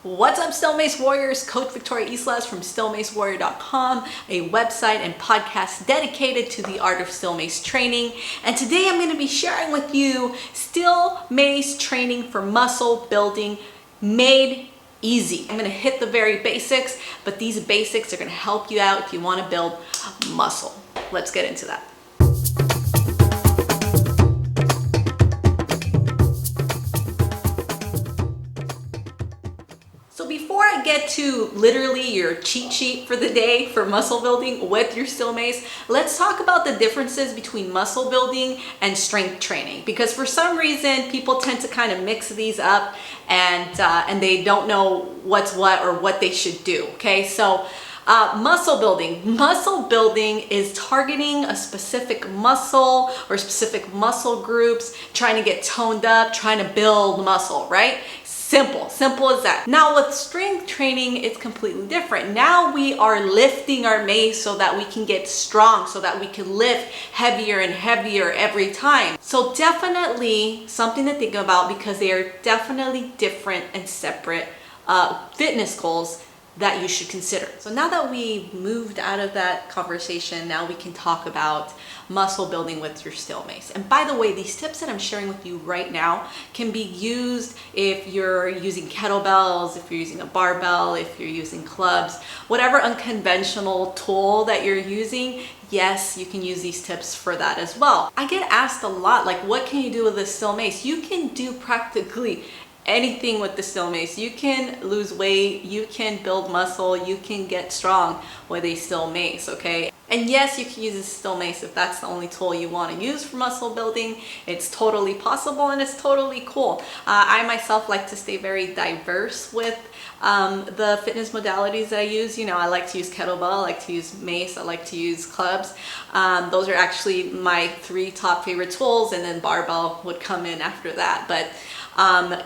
What's up, Steel Mace Warriors? Coach Victoria ISLAS from SteelMaceWarrior.com, a website and podcast dedicated to the art of Steel Mace training. And today I'm going to be sharing with you Steel Mace training for muscle building made easy. I'm going to hit the very basics, but these basics are going to help you out if you want to build muscle. Let's get into that. So before I get to literally your cheat sheet for the day for muscle building with your Steel Mace, let's talk about the differences between muscle building and strength training. Because for some reason, people tend to kind of mix these up and they don't know what's what or what they should do, okay? So muscle building is targeting a specific muscle or specific muscle groups, trying to get toned up, trying to build muscle, right? Simple as that. Now with strength training, it's completely different. Now we are lifting our mace so that we can get strong, so that we can lift heavier and heavier every time. So definitely something to think about, because they are definitely different and separate fitness goals that you should consider. So now that we moved out of that conversation, now we can talk about muscle building with your Steel Mace. And by the way, these tips that I'm sharing with you right now can be used if you're using kettlebells, if you're using a barbell, if you're using clubs, whatever unconventional tool that you're using. Yes, you can use these tips for that as well. I get asked a lot, like, what can you do with the Steel Mace? You can do practically anything with the Steel Mace. You can lose weight, you can build muscle, you can get strong with a Steel Mace, okay? And yes, you can use a Steel Mace if that's the only tool you want to use for muscle building. It's totally possible and it's totally cool. I myself like to stay very diverse with the fitness modalities that I use. You know, I like to use kettlebell, I like to use mace, I like to use clubs. Those are actually my 3 top favorite tools, and then barbell would come in after that. But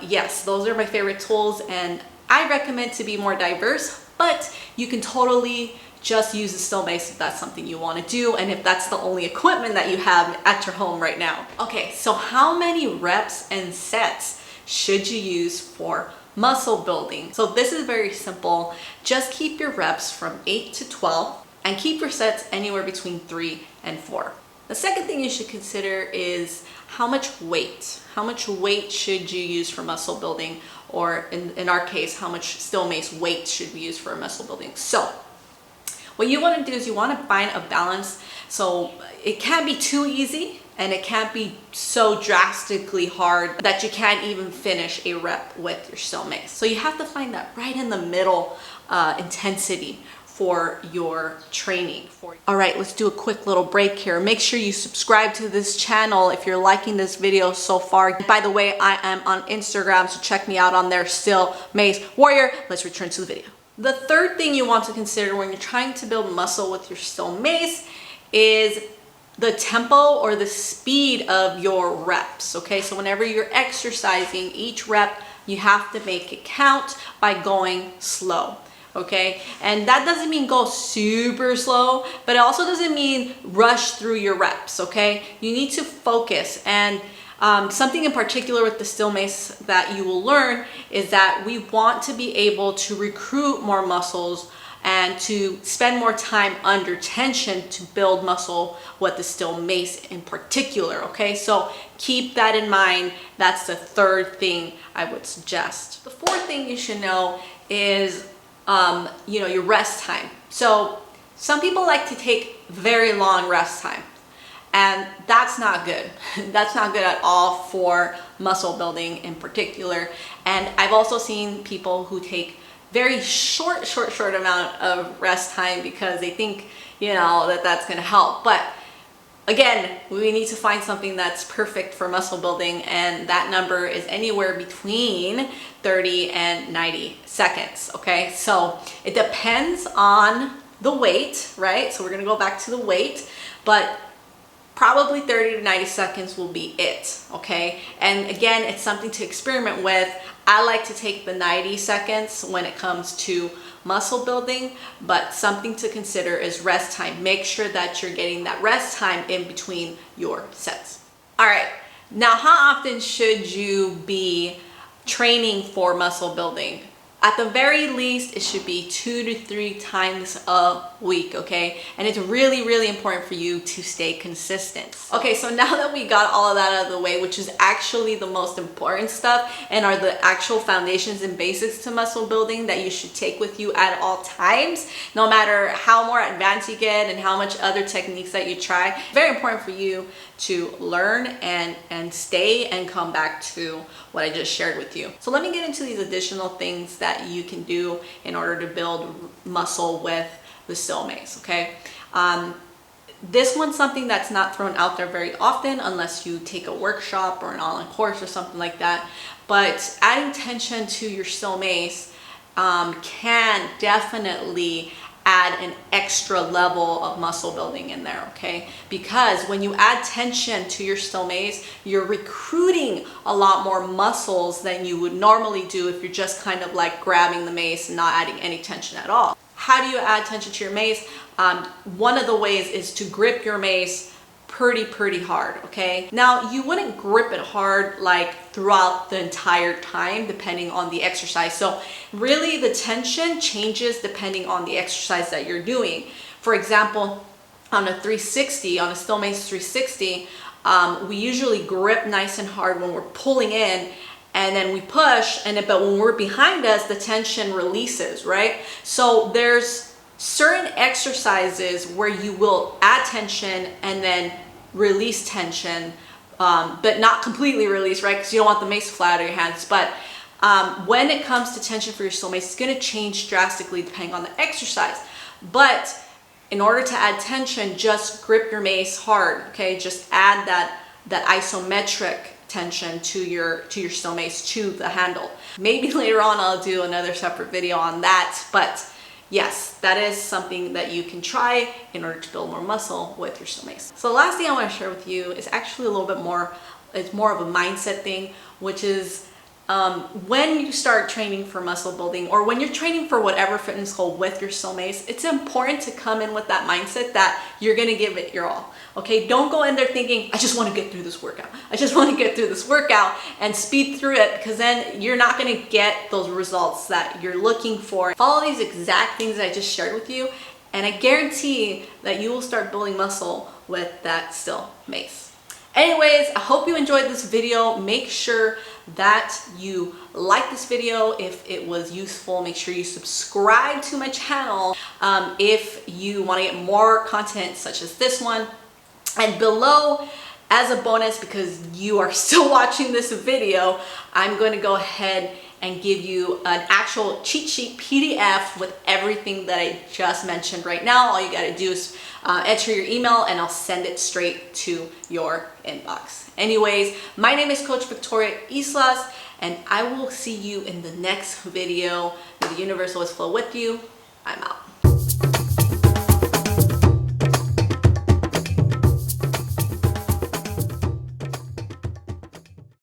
yes, those are my favorite tools, and I recommend to be more diverse, but you can totally just use the Steel Mace if that's something you want to do, and if that's the only equipment that you have at your home right now. Okay, so how many reps and sets should you use for muscle building? So this is very simple. Just keep your reps from 8 to 12 and keep your sets anywhere between 3 and 4. The second thing you should consider is how much weight. How much weight should you use for muscle building? Or in our case, how much Steel Mace weight should we use for muscle building? So what you want to do is you want to find a balance. So it can't be too easy and it can't be so drastically hard that you can't even finish a rep with your Steel Mace. So you have to find that right in the middle intensity for your training. All right, let's do a quick little break here. Make sure you subscribe to this channel if you're liking this video so far. By the way, I am on Instagram, so check me out on there, Steel Mace Warrior. Let's return to the video. The third thing you want to consider when you're trying to build muscle with your Steel Mace is the tempo or the speed of your reps, okay? So whenever you're exercising, each rep, you have to make it count by going slow. Okay, and that doesn't mean go super slow, but it also doesn't mean rush through your reps, okay? You need to focus, and something in particular with the Steel Mace that you will learn is that we want to be able to recruit more muscles and to spend more time under tension to build muscle with the Steel Mace in particular, okay? So keep that in mind. That's the third thing I would suggest. The fourth thing you should know is your rest time. So some people like to take very long rest time, and that's not good. That's not good at all for muscle building in particular. And I've also seen people who take very short amount of rest time because they think, that's going to help. But again, we need to find something that's perfect for muscle building, and that number is anywhere between 30 and 90 seconds, okay? So it depends on the weight, right? So we're gonna go back to the weight, but probably 30 to 90 seconds will be it, okay? And again, it's something to experiment with. I like to take the 90 seconds when it comes to muscle building, but something to consider is rest time. Make sure that you're getting that rest time in between your sets. All right, now how often should you be training for muscle building? At the very least, it should be 2 to 3 times a week, okay? And it's really, really important for you to stay consistent. Okay, so now that we got all of that out of the way, which is actually the most important stuff and are the actual foundations and basics to muscle building that you should take with you at all times, no matter how more advanced you get and how much other techniques that you try, very important for you to learn and stay and come back to what I just shared with you. So let me get into these additional things that you can do in order to build muscle with the Steel Mace, okay? This one's something that's not thrown out there very often unless you take a workshop or an online course or something like that. But adding tension to your Steel Mace can definitely add an extra level of muscle building in there, okay? Because when you add tension to your Steel Mace, you're recruiting a lot more muscles than you would normally do if you're just kind of like grabbing the mace and not adding any tension at all. How do you add tension to your mace? One of the ways is to grip your mace pretty hard, okay? Now, you wouldn't grip it hard like throughout the entire time, depending on the exercise. So really the tension changes depending on the exercise that you're doing. For example, on a 360, on a Steel Mace 360, we usually grip nice and hard when we're pulling in, and then we push, but when we're behind us, the tension releases, right? So there's certain exercises where you will add tension and then release tension, but not completely release, right? Because you don't want the mace to fly out of your hands. But when it comes to tension for your Steel Mace, it's going to change drastically depending on the exercise. But in order to add tension, just grip your mace hard, okay? Just add that isometric tension to your Steel Mace, to the handle. Maybe later on I'll do another separate video on that, but yes, that is something that you can try in order to build more muscle with your Steel Mace. So the last thing I want to share with you is actually a little bit more, it's more of a mindset thing, which is when you start training for muscle building, or when you're training for whatever fitness goal with your Steel Mace, it's important to come in with that mindset that you're going to give it your all. Okay, don't go in there thinking, I just want to get through this workout. I just want to get through this workout and speed through it, because then you're not going to get those results that you're looking for. Follow these exact things I just shared with you, and I guarantee that you will start building muscle with that Steel Mace. Anyways, I hope you enjoyed this video. Make sure that you like this video if it was useful. Make sure you subscribe to my channel if you want to get more content such as this one. And below, as a bonus, because you are still watching this video, I'm going to go ahead and give you an actual cheat sheet PDF with everything that I just mentioned right now. All you got to do is enter your email and I'll send it straight to your inbox. Anyways, my name is Coach Victoria ISLAS, and I will see you in the next video. May the universe always flow with you. I'm out.